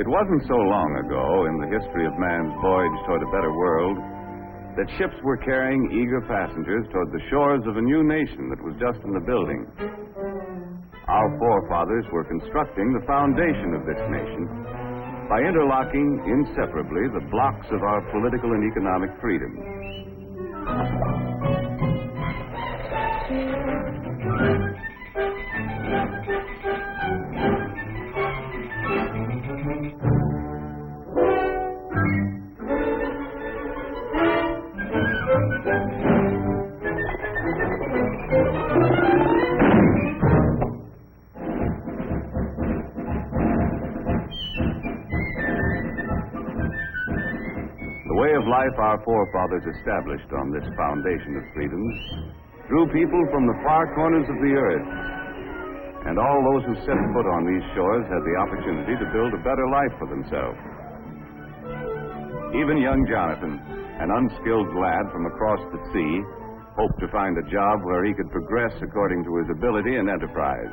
It wasn't so long ago in the history of man's voyage toward a better world that ships were carrying eager passengers toward the shores of a new nation that was just in the building. Our forefathers were constructing the foundation of this nation by interlocking inseparably the blocks of our political and economic freedoms. The way of life our forefathers established on this foundation of freedoms drew people from the far corners of the earth, and all those who set foot on these shores had the opportunity to build a better life for themselves. Even young Jonathan, an unskilled lad from across the sea, hoped to find a job where he could progress according to his ability and enterprise.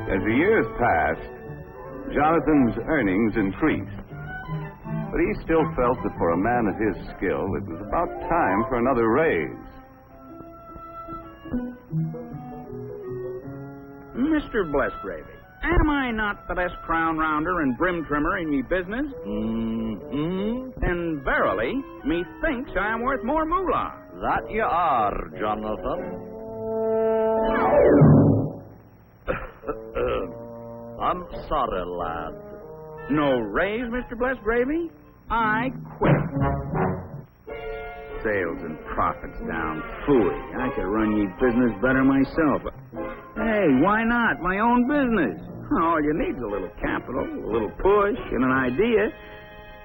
As the years passed, Jonathan's earnings increased. But he still felt that for a man of his skill, it was about time for another raise. Mr. Blessgravy, am I not the best crown rounder and brim trimmer in me business? And verily, methinks I am worth more moolah. That you are, Jonathan. I'm sorry, lad. No raise, Mr. Blessgravy? I quit. Sales and profits down. Phooey. I could run ye business better myself. Hey, why not? My own business. All you need's a little capital, a little push, and an idea.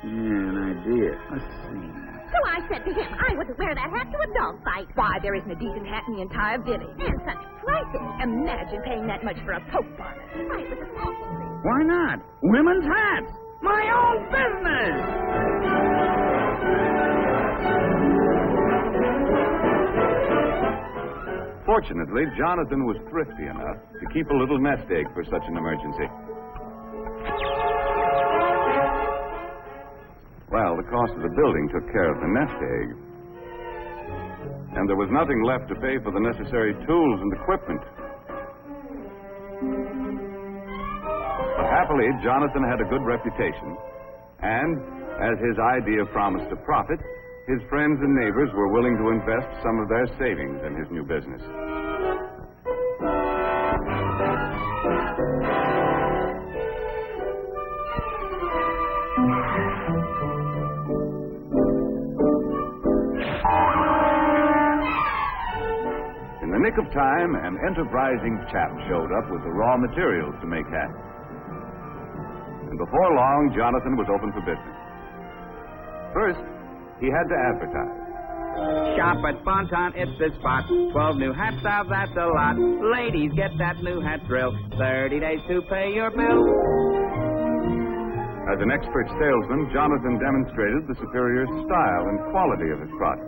Yeah, an idea. Let's see. So I said to him, I wouldn't wear that hat to a dog fight. Why, there isn't a decent hat in the entire village. And such prices. Imagine paying that much for a postwar. Why, it was an awful thing. Why not? Women's hats. My own business. Fortunately, Jonathan was thrifty enough to keep a little nest egg for such an emergency. Well, the cost of the building took care of the nest egg. And there was nothing left to pay for the necessary tools and equipment. But happily, Jonathan had a good reputation. And, as his idea promised a profit, his friends and neighbors were willing to invest some of their savings in his new business. In the nick of time, an enterprising chap showed up with the raw materials to make hats. And before long, Jonathan was open for business. First, he had to advertise. Shop at Bonton, it's the spot. 12 new hat styles, that's a lot. Ladies, get that new hat drill. 30 days to pay your bill. As an expert salesman, Jonathan demonstrated the superior style and quality of his product.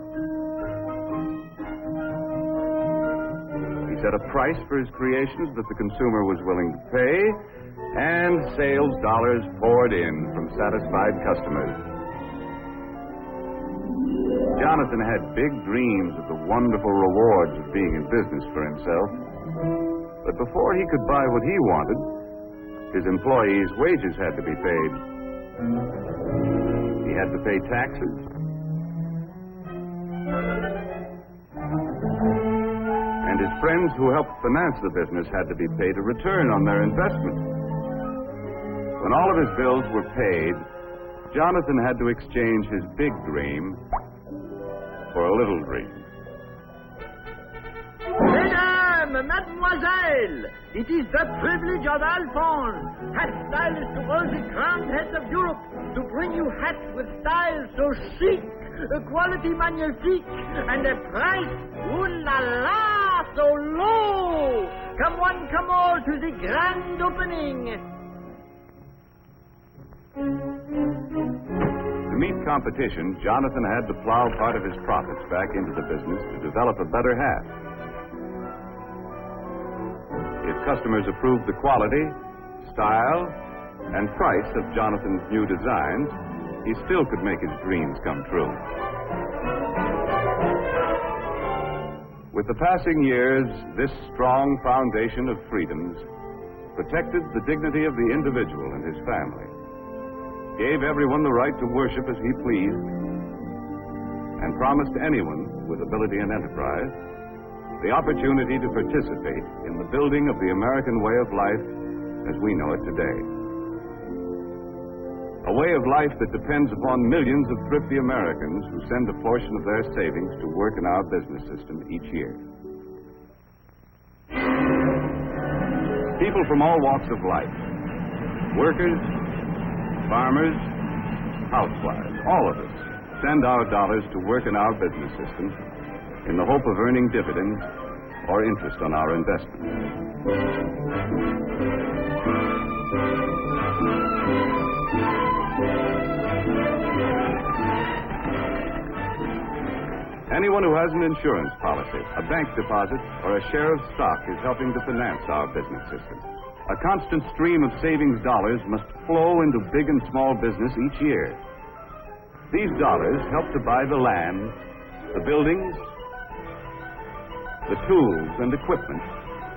He set a price for his creations that the consumer was willing to pay, and sales dollars poured in from satisfied customers. Jonathan had big dreams of the wonderful rewards of being in business for himself. But before he could buy what he wanted, his employees' wages had to be paid. He had to pay taxes. And his friends who helped finance the business had to be paid a return on their investment. When all of his bills were paid, Jonathan had to exchange his big dream for a little dream. Mesdames, mademoiselles, it is the privilege of Alphonse, hat stylist to all the crowned heads of Europe, to bring you hats with styles so chic, a quality magnifique, and a price, ooh la la, so low. Come one, come all to the grand opening. To meet competition, Jonathan had to plow part of his profits back into the business to develop a better hat. If customers approved the quality, style, and price of Jonathan's new designs, he still could make his dreams come true. With the passing years, this strong foundation of freedoms protected the dignity of the individual and his family, gave everyone the right to worship as he pleased, and promised anyone with ability and enterprise the opportunity to participate in the building of the American way of life as we know it today. A way of life that depends upon millions of thrifty Americans who send a portion of their savings to work in our business system each year. People from all walks of life, workers, farmers, housewives, all of us send our dollars to work in our business system in the hope of earning dividends or interest on our investments. Anyone who has an insurance policy, a bank deposit, or a share of stock is helping to finance our business system. A constant stream of savings dollars must flow into big and small business each year. These dollars help to buy the land, the buildings, the tools and equipment,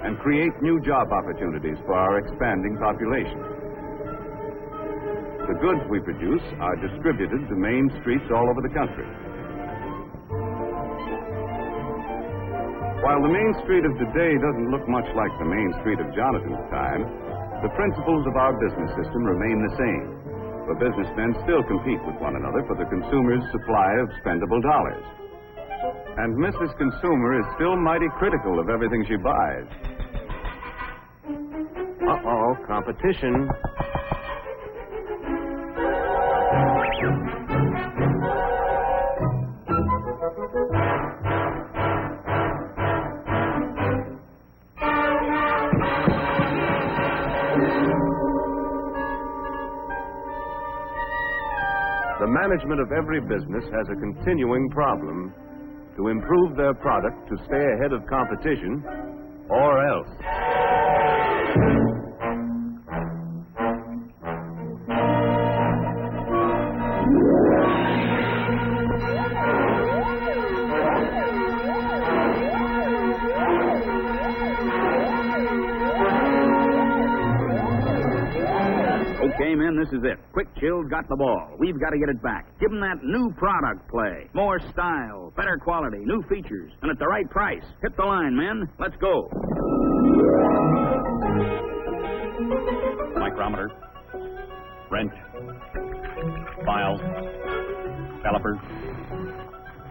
and create new job opportunities for our expanding population. The goods we produce are distributed to main streets all over the country. While the Main Street of today doesn't look much like the Main Street of Jonathan's time, the principles of our business system remain the same. For businessmen still compete with one another for the consumer's supply of spendable dollars. And Mrs. Consumer is still mighty critical of everything she buys. Uh-oh, competition. The management of every business has a continuing problem: to improve their product to stay ahead of competition, or else. Okay, men, this is it. Quick Chill's got the ball. We've got to get it back. Give them that new product play. More style, better quality, new features, and at the right price. Hit the line, men. Let's go. Micrometer, wrench, file, calipers,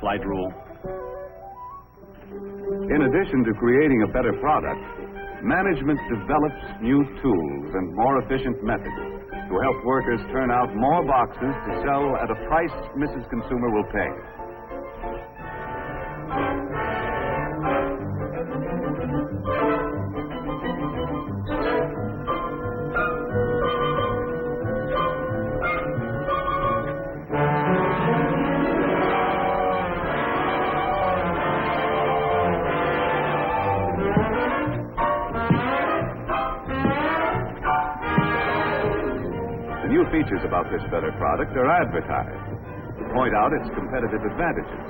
slide rule. In addition to creating a better product, management develops new tools and more efficient methods to help workers turn out more boxes to sell at a price Mrs. Consumer will pay. The new features about this better product are advertised to point out its competitive advantages.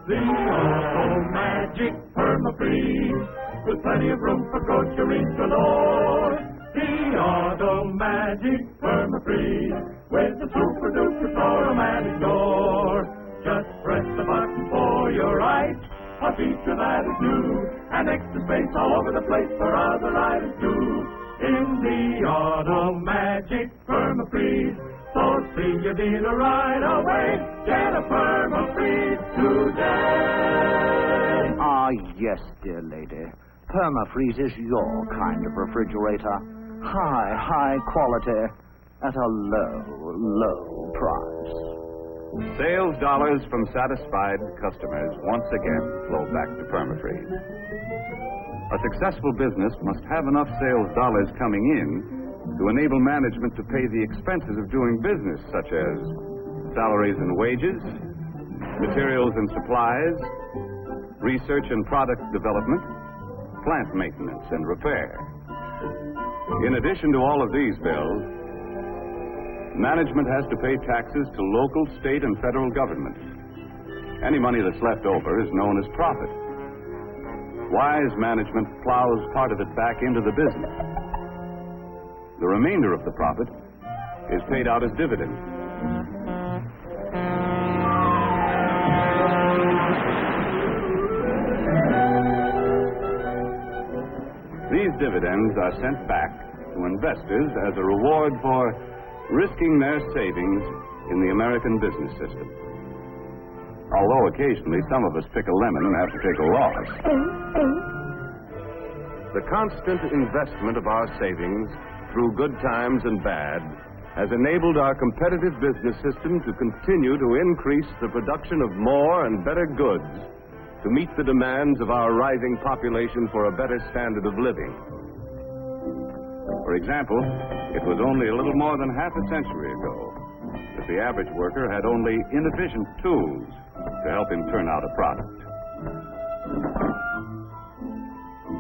The Auto-Magic Perma-Freeze, with plenty of room for groceries galore. The Auto-Magic Perma-Freeze, with the super-duper automatic door. Just press the button for your ice, a feature that is new, and extra space all over the place for other items too. In the Auto-Magic Perma-Freeze, so see your dealer right away. Get a Perma-Freeze today. Ah, yes, dear lady. Perma-Freeze is your kind of refrigerator. High quality at a low price. Sales dollars from satisfied customers once again flow back to Perma-Freeze. A successful business must have enough sales dollars coming in to enable management to pay the expenses of doing business, such as salaries and wages, materials and supplies, research and product development, plant maintenance and repair. In addition to all of these bills, management has to pay taxes to local, state, and federal governments. Any money that's left over is known as profit. Wise management plows part of it back into the business. The remainder of the profit is paid out as dividends. These dividends are sent back to investors as a reward for risking their savings in the American business system. Although occasionally some of us pick a lemon and have to take a loss. The constant investment of our savings through good times and bad has enabled our competitive business system to continue to increase the production of more and better goods to meet the demands of our rising population for a better standard of living. For example, it was only a little more than half a century ago that the average worker had only inefficient tools to help him turn out a product.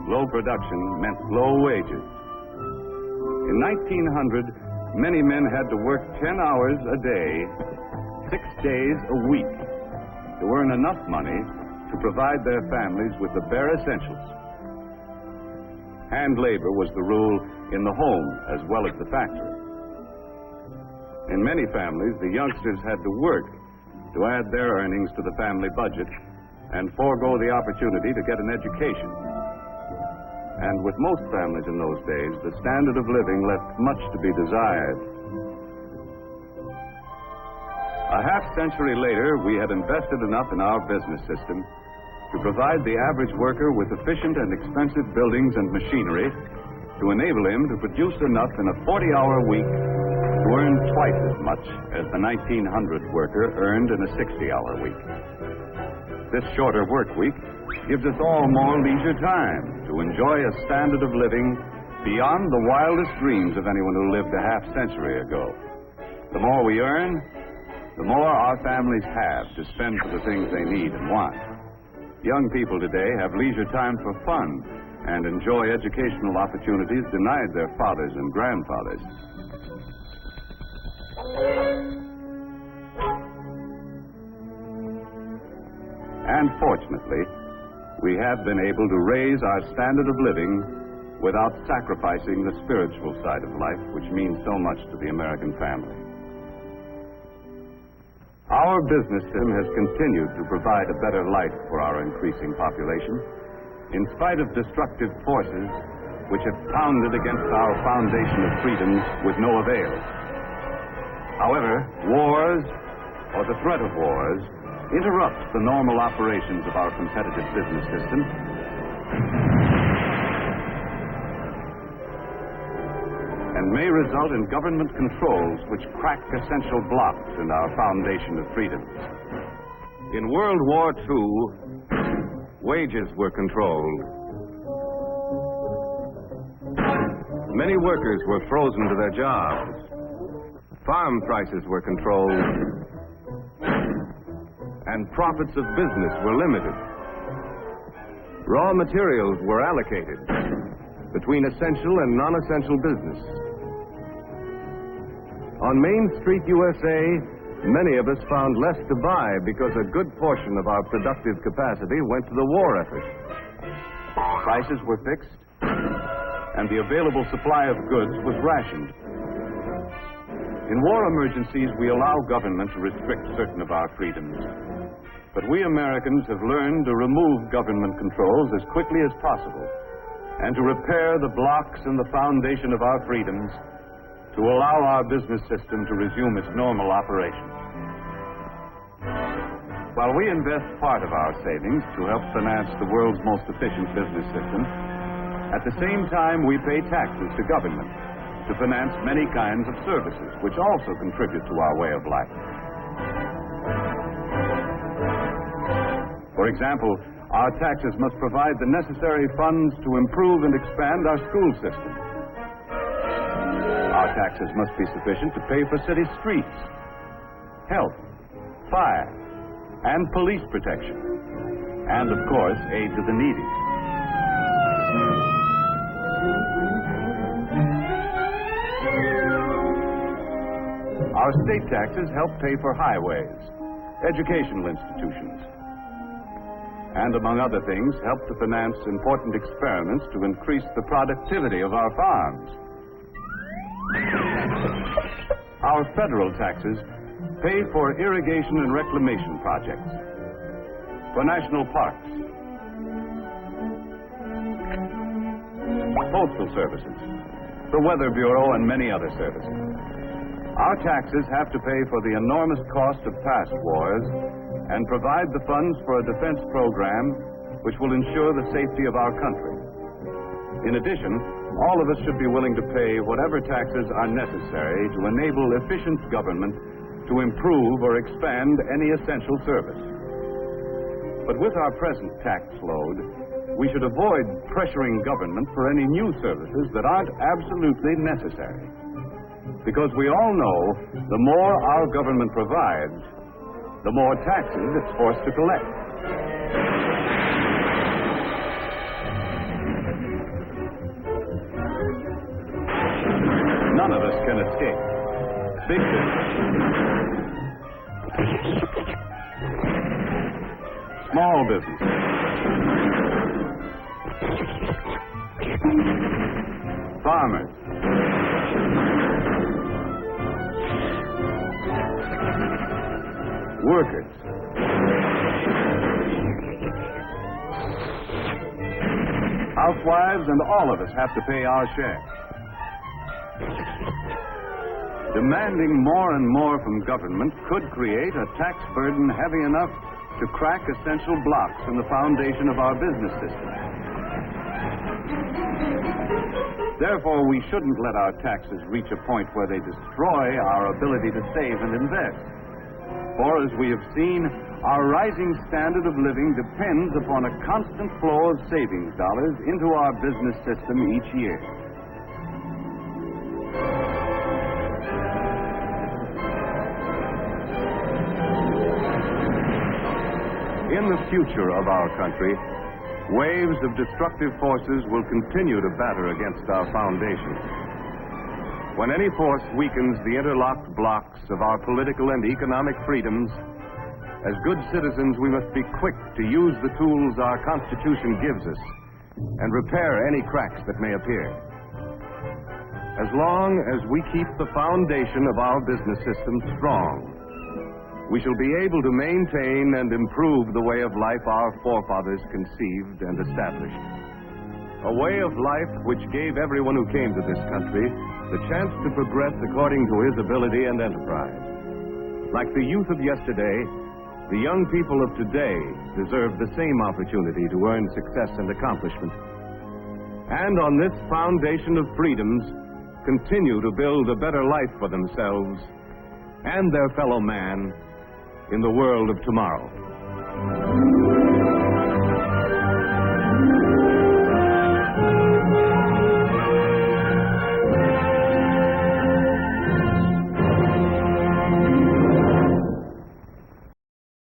Low production meant low wages. In 1900, many men had to work 10 hours a day, 6 days a week, to earn enough money to provide their families with the bare essentials. Hand labor was the rule in the home as well as the factory. In many families, the youngsters had to work to add their earnings to the family budget and forego the opportunity to get an education. And with most families in those days, the standard of living left much to be desired. A half-century later, we had invested enough in our business system to provide the average worker with efficient and expensive buildings and machinery to enable him to produce enough in a 40-hour week to earn twice as much as the 1900 worker earned in a 60-hour week. This shorter work week gives us all more leisure time to enjoy a standard of living beyond the wildest dreams of anyone who lived a half-century ago. The more we earn, the more our families have to spend for the things they need and want. Young people today have leisure time for fun and enjoy educational opportunities denied their fathers and grandfathers. And fortunately, we have been able to raise our standard of living without sacrificing the spiritual side of life, which means so much to the American family. Our business system has continued to provide a better life for our increasing population, in spite of destructive forces which have pounded against our foundation of freedoms with no avail. However, wars, or the threat of wars, interrupts the normal operations of our competitive business system and may result in government controls which crack essential blocks in our foundation of freedoms. In World War II, wages were controlled. Many workers were frozen to their jobs. Farm prices were controlled. And profits of business were limited. Raw materials were allocated between essential and non-essential business. On Main Street, USA, many of us found less to buy because a good portion of our productive capacity went to the war effort. Prices were fixed, and the available supply of goods was rationed. In war emergencies, we allow government to restrict certain of our freedoms. But we Americans have learned to remove government controls as quickly as possible and to repair the blocks in the foundation of our freedoms to allow our business system to resume its normal operations. While we invest part of our savings to help finance the world's most efficient business system, at the same time we pay taxes to government to finance many kinds of services which also contribute to our way of life. For example, our taxes must provide the necessary funds to improve and expand our school system. Our taxes must be sufficient to pay for city streets, health, fire, and police protection, and, of course, aid to the needy. Our state taxes help pay for highways, educational institutions, and, among other things, help to finance important experiments to increase the productivity of our farms. Our federal taxes pay for irrigation and reclamation projects, for national parks, postal services, the Weather Bureau, and many other services. Our taxes have to pay for the enormous cost of past wars and provide the funds for a defense program which will ensure the safety of our country. In addition, all of us should be willing to pay whatever taxes are necessary to enable efficient government to improve or expand any essential service. But with our present tax load, we should avoid pressuring government for any new services that aren't absolutely necessary. Because we all know the more our government provides, the more taxes it's forced to collect. None of us can escape. Big business, small business, farmers, workers, housewives, and all of us have to pay our share. Demanding more and more from government could create a tax burden heavy enough to crack essential blocks in the foundation of our business system. Therefore, we shouldn't let our taxes reach a point where they destroy our ability to save and invest. For, as we have seen, our rising standard of living depends upon a constant flow of savings dollars into our business system each year. In the future of our country, waves of destructive forces will continue to batter against our foundations. When any force weakens the interlocked blocks of our political and economic freedoms, as good citizens, we must be quick to use the tools our Constitution gives us and repair any cracks that may appear. As long as we keep the foundation of our business system strong, we shall be able to maintain and improve the way of life our forefathers conceived and established. A way of life which gave everyone who came to this country the chance to progress according to his ability and enterprise. Like the youth of yesterday, the young people of today deserve the same opportunity to earn success and accomplishment. And on this foundation of freedoms, continue to build a better life for themselves and their fellow man in the world of tomorrow.